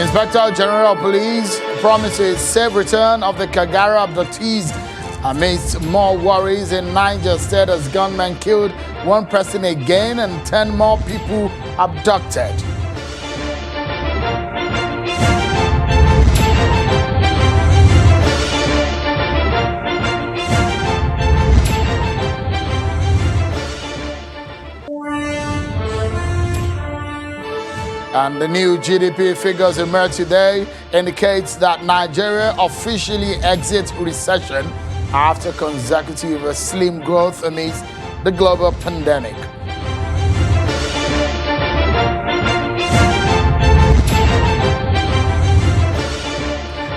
Inspector General of Police promises safe return of the Kagara abductees amidst more worries in Niger State as gunmen killed one person again and 10 more people abducted. And the new GDP figures emerged today indicates that Nigeria officially exits recession after consecutive slim growth amidst the global pandemic.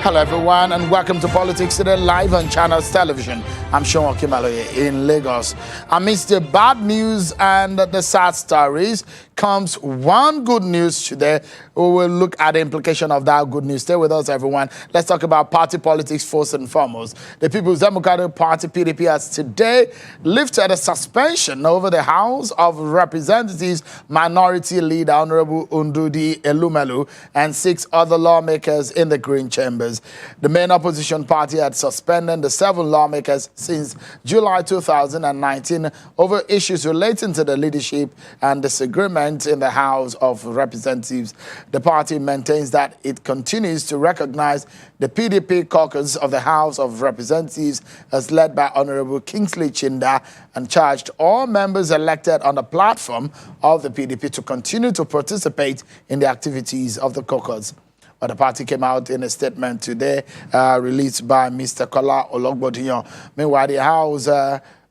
Hello everyone and welcome to Politics Today live on Channels Television. I'm Sean Okimaloye in Lagos. Amidst the bad news and the sad stories comes one good news today. We will look at the implication of that good news. Stay with us everyone. Let's talk about party politics first and foremost. The People's Democratic Party PDP has today lifted a suspension over the House of Representatives Minority Leader Honorable Ndudi Elumelu and 6 other lawmakers in the Green Chambers. The main opposition party had suspended the 7 lawmakers since July 2019 over issues relating to the leadership and disagreement in the House of Representatives. The party maintains that it continues to recognize the PDP caucus of the House of Representatives as led by Honorable Kingsley Chinda and charged all members elected on the platform of the PDP to continue to participate in the activities of the caucus. But the party came out in a statement today released by Mr. Kola Ologbodiyan. Meanwhile, the House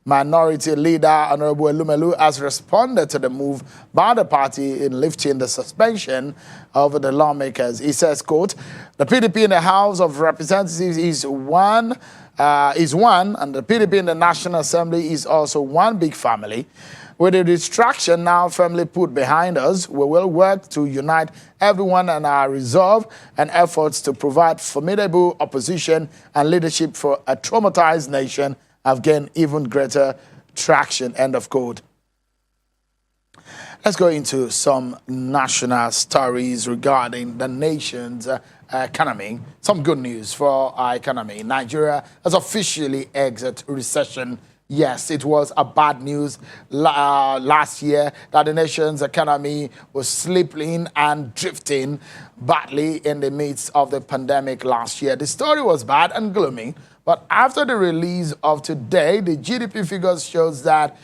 Minority Leader Honorable Elumelu has responded to the move by the party in lifting the suspension of the lawmakers. He says, quote, the PDP in the House of Representatives is one, and the PDP in the National Assembly is also one big family. With the distraction now firmly put behind us, we will work to unite everyone and our resolve and efforts to provide formidable opposition and leadership for a traumatized nation have gained even greater traction, end of quote. Let's go into some national stories regarding the nation's economy. Some good news for our economy. Nigeria has officially exited recession. Yes, it was a bad news last year that the nation's economy was slipping and drifting badly in the midst of the pandemic last year. The story was bad and gloomy, but after the release of today, the GDP figures shows that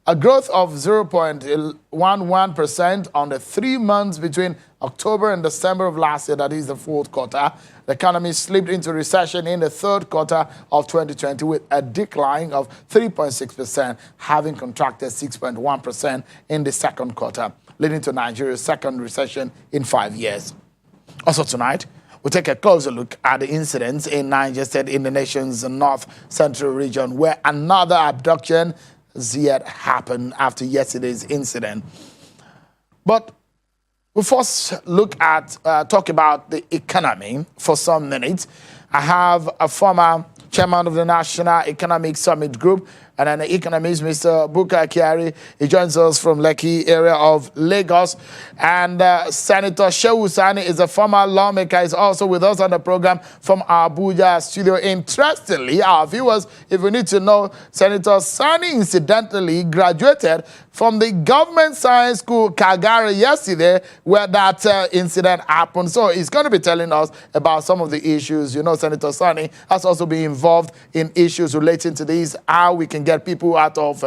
a growth of 0.11% on the 3 months between October and December of last year, that is the 4th quarter. The economy slipped into recession in the 3rd quarter of 2020 with a decline of 3.6%, having contracted 6.1% in the 2nd quarter, leading to Nigeria's 2nd recession in 5 years. Also tonight, we'll take a closer look at the incidents in Niger State in the nation's north-central region, where another abduction has yet happened after yesterday's incident. But we'll first talk about the economy for some minutes. I have a former chairman of the National Economic Summit Group and an economist, Mr. Buka Kiari. He joins us from Lekki area of Lagos. And Senator Shehu Sani is a former lawmaker. He's also with us on the program from our Abuja studio. Interestingly, our viewers, if you need to know, Senator Sani incidentally graduated from the Government Science School, Kagara, yesterday, where that incident happened. So he's going to be telling us about some of the issues. You know, Senator Sani has also been involved in issues relating to these, how we can get people out of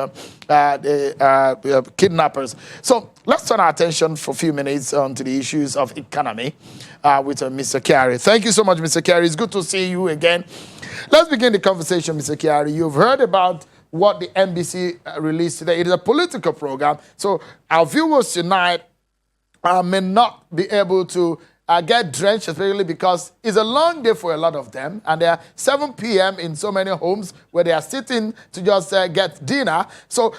kidnappers. So let's turn our attention for a few minutes onto the issues of economy with Mr. Kiari. Thank you so much, Mr. Kiari. It's good to see you again. Let's begin the conversation, Mr. Kiari. You've heard about what the NBC released today. It is a political program. So our viewers tonight may not be able to get drenched, especially because it's a long day for a lot of them. And they are 7 p.m. in so many homes where they are sitting to just get dinner. So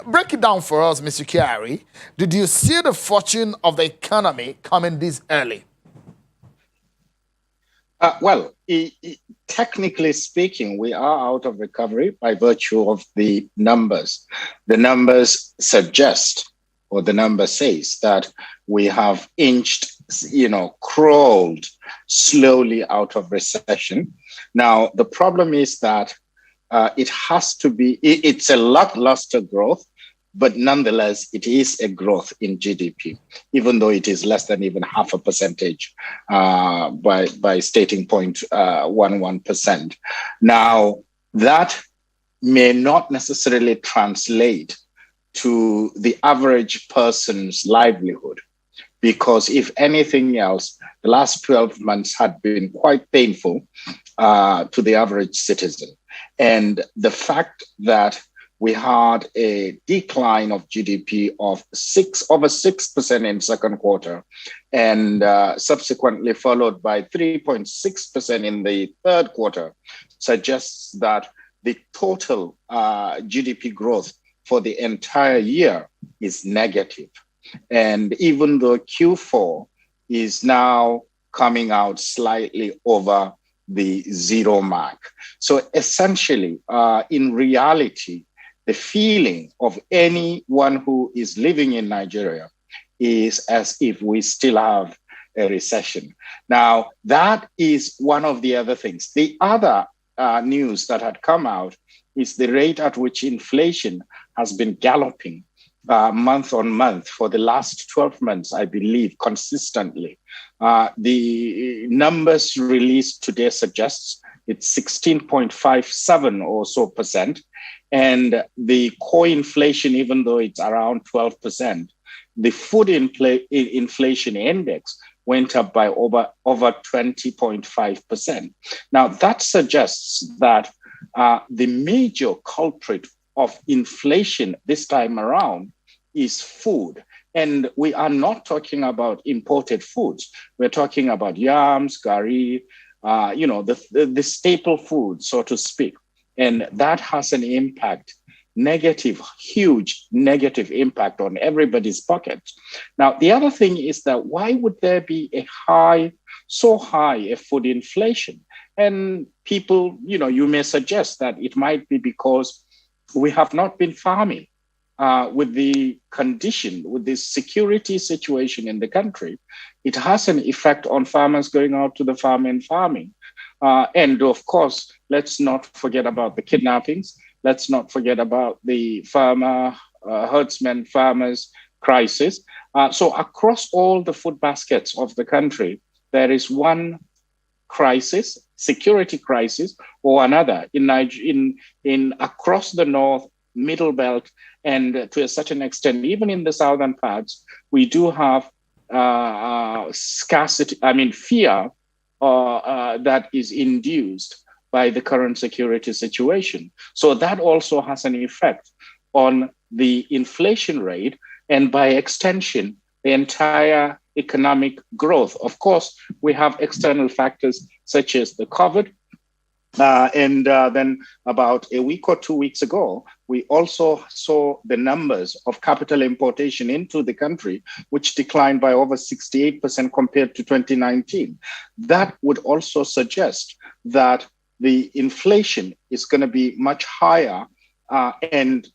break it down for us, Mr. Kiari. Did you see the fortune of the economy coming this early? Well, technically speaking, we are out of recovery by virtue of the numbers. The numbers suggest, or the number says, that we have inched crawled slowly out of recession. Now, the problem is that it has to be, it's a lackluster growth, but nonetheless, it is a growth in GDP, even though it is less than even half a percentage by stating 0.11%. Now, that may not necessarily translate to the average person's livelihood, because if anything else, the last 12 months had been quite painful to the average citizen. And the fact that we had a decline of GDP of over 6% in second quarter, and subsequently followed by 3.6% in the third quarter, suggests that the total GDP growth for the entire year is negative. And even though Q4 is now coming out slightly over the zero mark. So essentially, in reality, the feeling of anyone who is living in Nigeria is as if we still have a recession. Now, that is one of the other things. The other news that had come out is the rate at which inflation has been galloping month on month for the last 12 months, I believe, consistently. The numbers released today suggests it's 16.57 or so percent. And the core inflation, even though it's around 12%, the food inflation index went up by over 20.5%. Now, that suggests that the major culprit of inflation this time around is food. And we are not talking about imported foods. We're talking about yams, gari, the staple food, so to speak. And that has an impact, huge negative impact on everybody's pocket. Now, the other thing is that why would there be so high a food inflation? And people, you may suggest that it might be because we have not been farming. With the security situation in the country, it has an effect on farmers going out to the farm and farming. And of course, let's not forget about the kidnappings. Let's not forget about the herdsmen, farmers crisis. So across all the food baskets of the country, there is one crisis, security crisis or another in across the north, middle belt, and to a certain extent, even in the southern parts, we do have fear that is induced by the current security situation. So that also has an effect on the inflation rate and by extension, the entire economic growth. Of course, we have external factors such as the COVID. And then about a week or 2 weeks ago, we also saw the numbers of capital importation into the country, which declined by over 68% compared to 2019. That would also suggest that the inflation is going to be much higher, and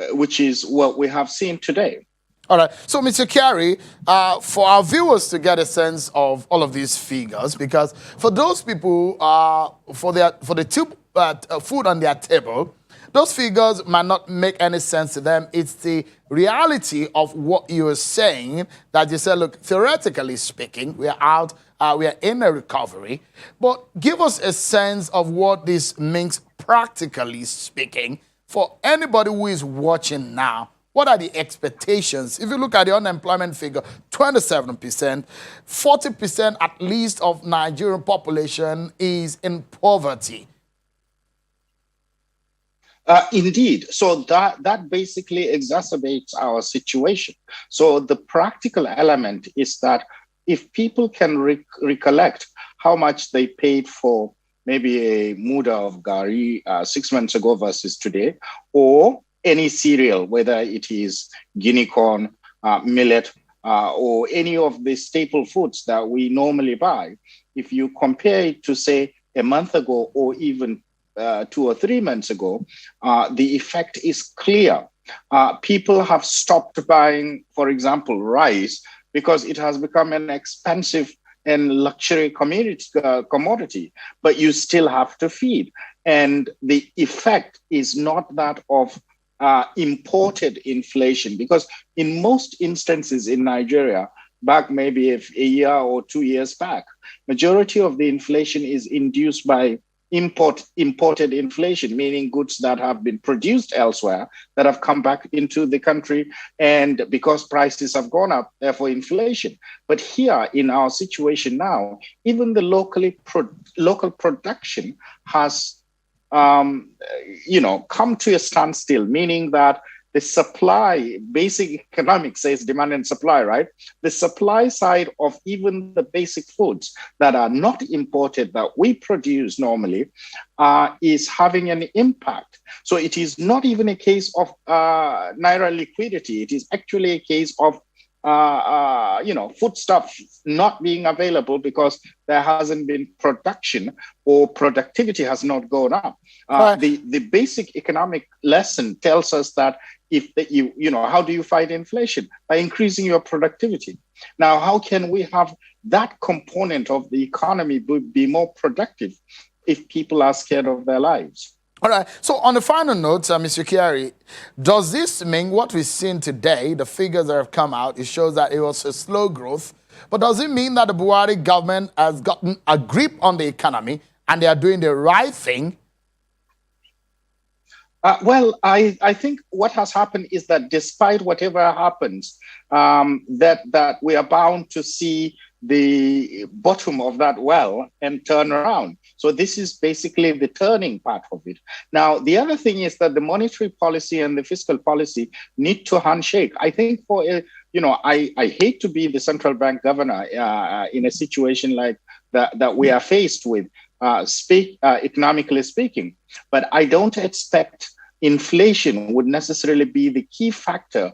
which is what we have seen today. All right. So, Mr. Carey, for our viewers to get a sense of all of these figures, because for those people, for the food on their table, those figures might not make any sense to them. It's the reality of what you are saying that you said, look, theoretically speaking, we are in a recovery, but give us a sense of what this means practically speaking for anybody who is watching now. What are the expectations? If you look at the unemployment figure, 27%, 40% at least of Nigerian population is in poverty. Indeed. So that basically exacerbates our situation. So the practical element is that if people can recollect how much they paid for maybe a muda of gari 6 months ago versus today, or any cereal, whether it is guinea corn, millet, or any of the staple foods that we normally buy, if you compare it to, say, a month ago or even 2 or 3 months ago, the effect is clear. People have stopped buying, for example, rice, because it has become an expensive and luxury commodity, but you still have to feed. And the effect is not that of imported inflation, because in most instances in Nigeria, back maybe a year or 2 years back, majority of the inflation is induced by imported inflation, meaning goods that have been produced elsewhere that have come back into the country, and because prices have gone up, therefore inflation. But here in our situation now, even the local production has come to a standstill, meaning that the supply, basic economics says demand and supply, right? The supply side of even the basic foods that are not imported, that we produce normally, is having an impact. So it is not even a case of Naira liquidity. It is actually a case of foodstuff not being available because there hasn't been production, or productivity has not gone up. The basic economic lesson tells us that how do you fight inflation? By increasing your productivity. Now, how can we have that component of the economy be more productive if people are scared of their lives? All right. So on the final note, Mr. Kyari, does this mean what we've seen today, the figures that have come out, it shows that it was a slow growth, but does it mean that the Buhari government has gotten a grip on the economy and they are doing the right thing? I think what has happened is that despite whatever happens, that we are bound to see the bottom of that well and turn around. So this is basically the turning part of it. Now, the other thing is that the monetary policy and the fiscal policy need to handshake. I think I hate to be the central bank governor in a situation like that we are faced with, economically speaking, but I don't expect inflation would necessarily be the key factor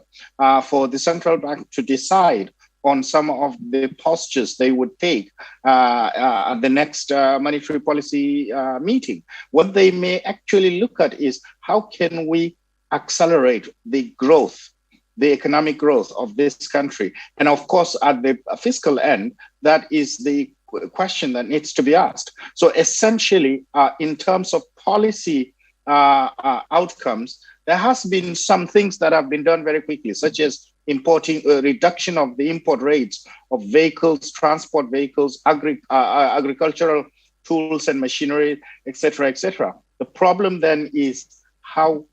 for the central bank to decide on some of the postures they would take at the next monetary policy meeting. What they may actually look at is how can we accelerate the growth, the economic growth of this country. And of course, at the fiscal end, that is the question that needs to be asked. So essentially, in terms of policy outcomes, there has been some things that have been done very quickly, such as importing reduction of the import rates of vehicles, transport vehicles, agricultural tools and machinery, etc., etc. The problem then is, how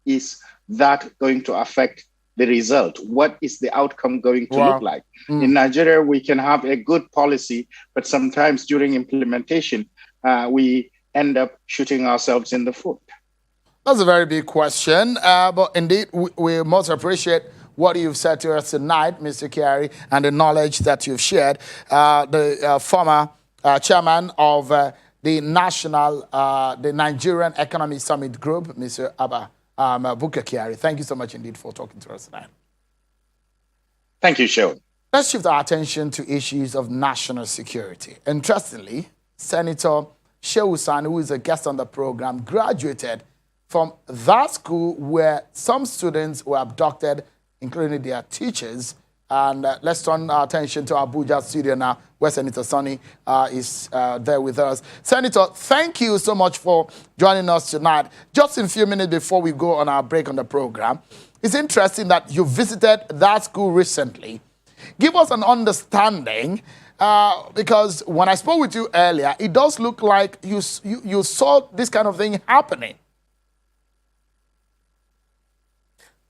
is that going to affect the result? What is the outcome going to look like? In Nigeria, we can have a good policy, but sometimes during implementation, we end up shooting ourselves in the foot. That's a very big question, but indeed, we must appreciate what you've said to us tonight, Mr. Kyari, and the knowledge that you've shared. The former chairman of the Nigerian Economic Summit Group, Mr. Abba Bukar Kyari. Thank you so much indeed for talking to us tonight. Thank you, Sean. Let's shift our attention to issues of national security. Interestingly, Senator Shehu Sani, who is a guest on the program, graduated from that school where some students were abducted, including their teachers. And let's turn our attention to Abuja studio now, where Senator Sani is there with us. Senator, thank you so much for joining us tonight. Just in a few minutes before we go on our break on the program, it's interesting that you visited that school recently. Give us an understanding, because when I spoke with you earlier, it does look like you saw this kind of thing happening.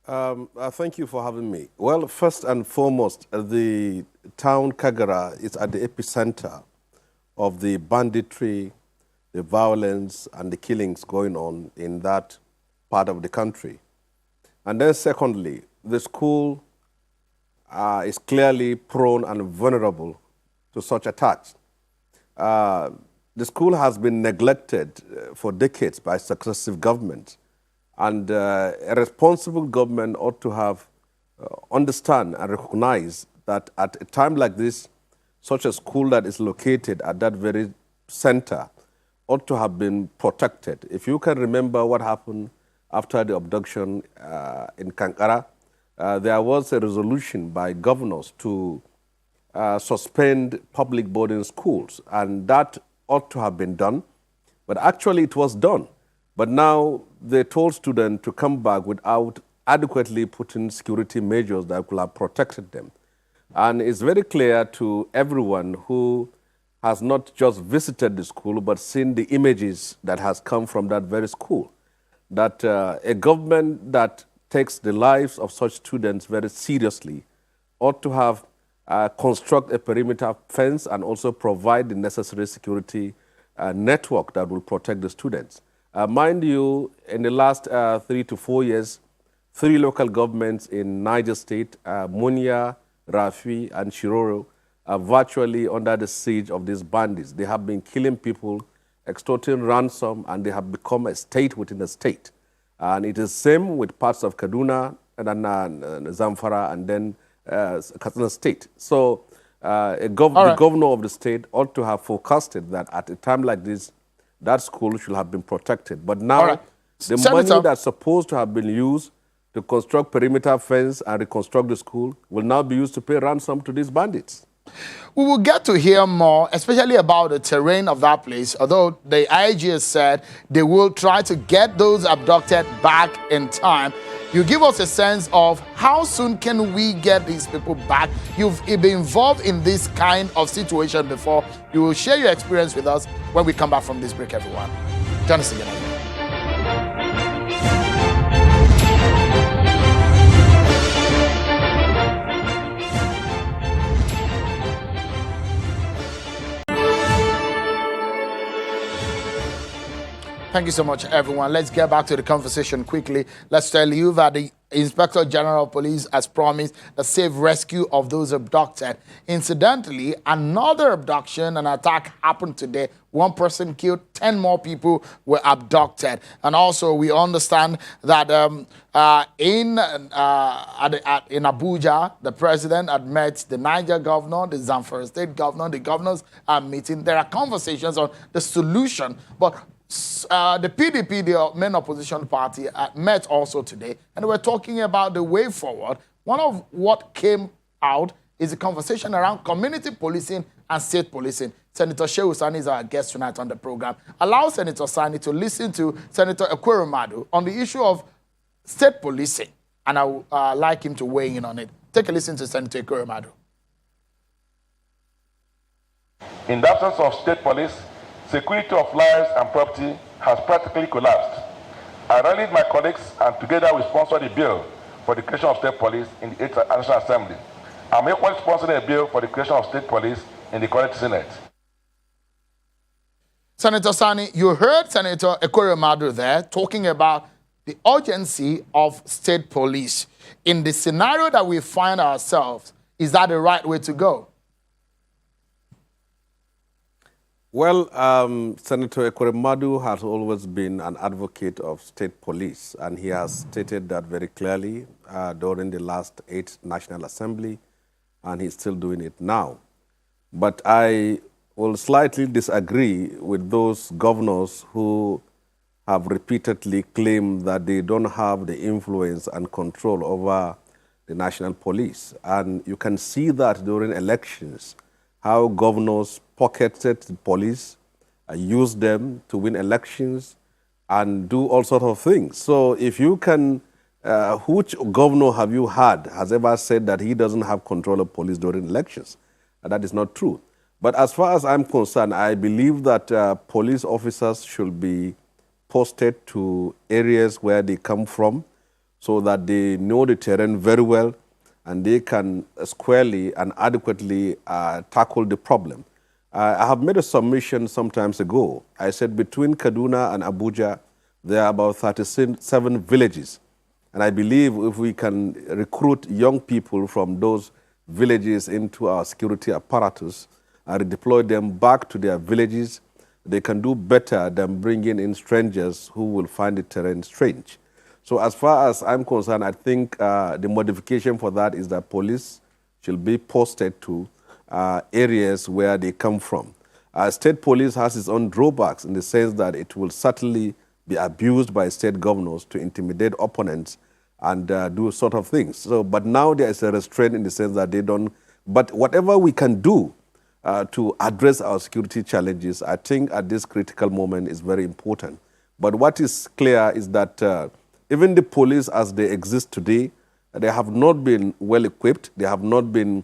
Thank you for having me. Well, first and foremost, the town Kagara is at the epicenter of the banditry, the violence, and the killings going on in that part of the country. And then secondly, the school is clearly prone and vulnerable to such attacks. The school has been neglected for decades by successive governments. And a responsible government ought to have understand and recognize that at a time like this, such a school that is located at that very center ought to have been protected. If you can remember what happened after the abduction in Kankara, there was a resolution by governors to suspend public boarding schools, and that ought to have been done, but actually it was done. But now they told students to come back without adequately putting security measures that could have protected them. And it's very clear to everyone who has not just visited the school, but seen the images that has come from that very school, that a government that takes the lives of such students very seriously ought to have construct a perimeter fence and also provide the necessary security network that will protect the students. Mind you, in the last 3 to 4 years, 3 local governments in Niger State, Munya, Rafi, and Shiroro, are virtually under the siege of these bandits. They have been killing people, extorting ransom, and they have become a state within a state. And it is the same with parts of Kaduna, and then Zamfara, and then Katsina State. So the governor of the state ought to have forecasted that at a time like this, that school should have been protected. But now, the money that's supposed to have been used to construct perimeter fence and reconstruct the school will now be used to pay ransom to these bandits. We will get to hear more, especially about the terrain of that place, although the IG has said they will try to get those abducted back in time. You give us a sense of how soon can we get these people back? You've been involved in this kind of situation before. You will share your experience with us when we come back from this break, everyone. Join us again. Thank you so much, everyone. Let's get back to the conversation quickly. Let's tell you that the Inspector General of Police has promised the safe rescue of those abducted. Incidentally, another abduction and attack happened today. 1 person killed, 10 more people were abducted. And also, we understand that in Abuja, the president had met the Niger governor, the Zamfara state governor. The governors are meeting. There are conversations on the solution, but the PDP, the main opposition party, met also today, and we're talking about the way forward. One of what came out is a conversation around community policing and state policing. Senator Shehu Sani is our guest tonight on the program. Allow Senator Sani to listen to Senator Ekweremadu on the issue of state policing, and I would like him to weigh in on it. Take a listen to Senator Ekweremadu. In the absence of state police, security of lives and property has practically collapsed. I rallied my colleagues and together we sponsored a bill for the creation of state police in the 8th National Assembly. I'm equally sponsoring a bill for the creation of state police in the current Senate. Senator Sani, you heard Senator Ekweremadu there talking about the urgency of state police. In the scenario that we find ourselves, is that the right way to go? Well, Senator Ekweremadu has always been an advocate of state police, and he has stated that very clearly during the last 8th National Assembly, and he's still doing it now. But I will slightly disagree with those governors who have repeatedly claimed that they don't have the influence and control over the national police. And you can see that during elections, how governors pocketed the police, used them to win elections, and do all sorts of things. So if you can, which governor have you had has ever said that he doesn't have control of police during elections? And that is not true. But as far as I'm concerned, I believe that police officers should be posted to areas where they come from so that they know the terrain very well and they can squarely and adequately tackle the problem. I have made a submission some time ago. I said between Kaduna and Abuja, there are about 37 villages. And I believe if we can recruit young people from those villages into our security apparatus and redeploy them back to their villages, they can do better than bringing in strangers who will find the terrain strange. So as far as I'm concerned, I think the modification for that is that police should be posted to areas where they come from. State police has its own drawbacks in the sense that it will certainly be abused by state governors to intimidate opponents and do sort of things. So, but now there is a restraint in the sense that they don't But whatever we can do to address our security challenges, I think at this critical moment is very important. But what is clear is that even the police as they exist today, they have not been well equipped, they have not been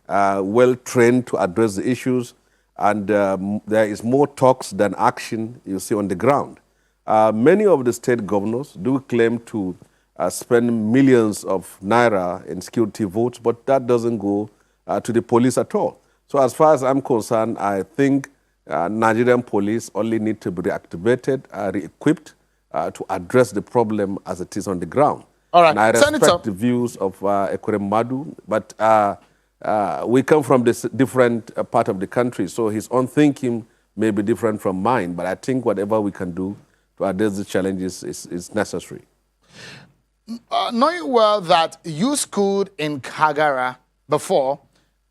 well trained to address the issues, and there is more talks than action you see on the ground. Many of the state governors do claim to spend millions of naira in security votes, but that doesn't go to the police at all. So as far as I'm concerned, I think Nigerian police only need to be reactivated, re-equipped to address the problem as it is on the ground. All right. And I respect Senator, the views of Ekwurem Madu, but we come from this different part of the country, so his own thinking may be different from mine, but I think whatever we can do to address the challenges is necessary. Knowing well that you schooled in Kagara before,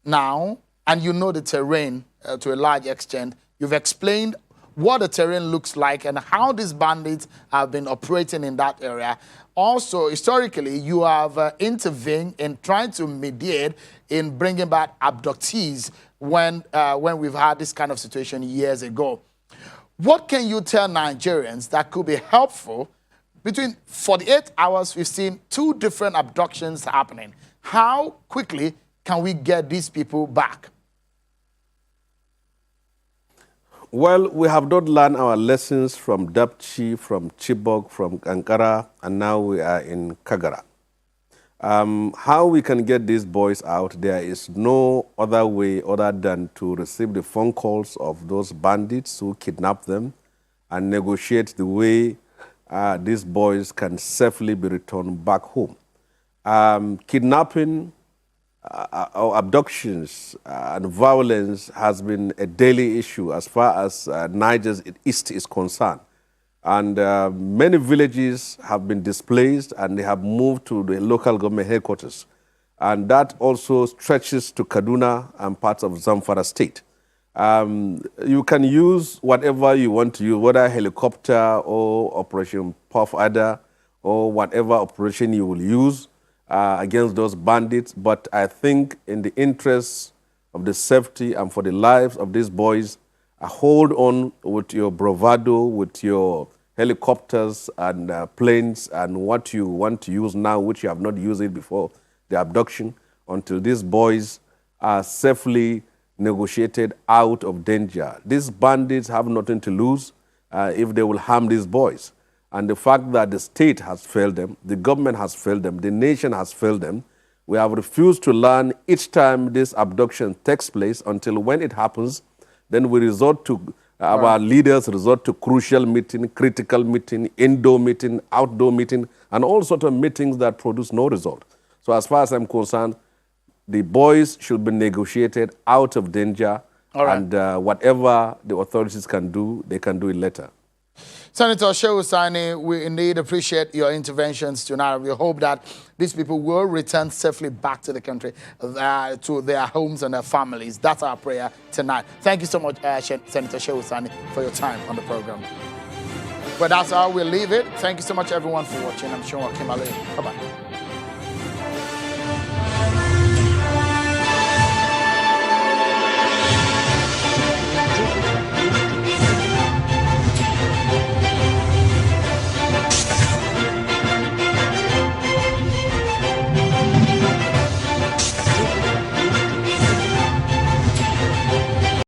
now, and you know the terrain to a large extent, you've explained what the terrain looks like and how these bandits have been operating in that area. Also, historically, you have intervened in trying to mediate in bringing back abductees when we've had this kind of situation years ago. What can you tell Nigerians that could be helpful? Between 48 hours, we've seen 2 different abductions happening. How quickly can we get these people back? Well, we have not learned our lessons from Dapchi, from Chibok, from Ankara, and now we are in Kagara. How we can get these boys out, there is no other way other than to receive the phone calls of those bandits who kidnap them and negotiate the way these boys can safely be returned back home. Kidnapping or abductions and violence has been a daily issue as far as Niger's east is concerned. And many villages have been displaced and they have moved to the local government headquarters. And that also stretches to Kaduna and parts of Zamfara state. You can use whatever you want to use, whether helicopter or Operation Puff Adder or whatever operation you will use against those bandits. But I think in the interest of the safety and for the lives of these boys, hold on with your bravado, with your helicopters and planes and what you want to use now, which you have not used it before the abduction, until these boys are safely negotiated out of danger. These bandits have nothing to lose if they will harm these boys. And the fact that the state has failed them, the government has failed them, the nation has failed them, we have refused to learn each time this abduction takes place until when it happens, then we resort to, our leaders resort to crucial meeting, critical meeting, indoor meeting, outdoor meeting, and all sorts of meetings that produce no result. So as far as I'm concerned, the boys should be negotiated out of danger, and whatever the authorities can do, they can do it later. Senator Shehu Sani, we indeed appreciate your interventions tonight. We hope that these people will return safely back to the country, to their homes and their families. That's our prayer tonight. Thank you so much, Senator Shehu Sani, for your time on the program. But that's how we'll leave it. Thank you so much, everyone, for watching. I'm Sean Kimale. Bye-bye.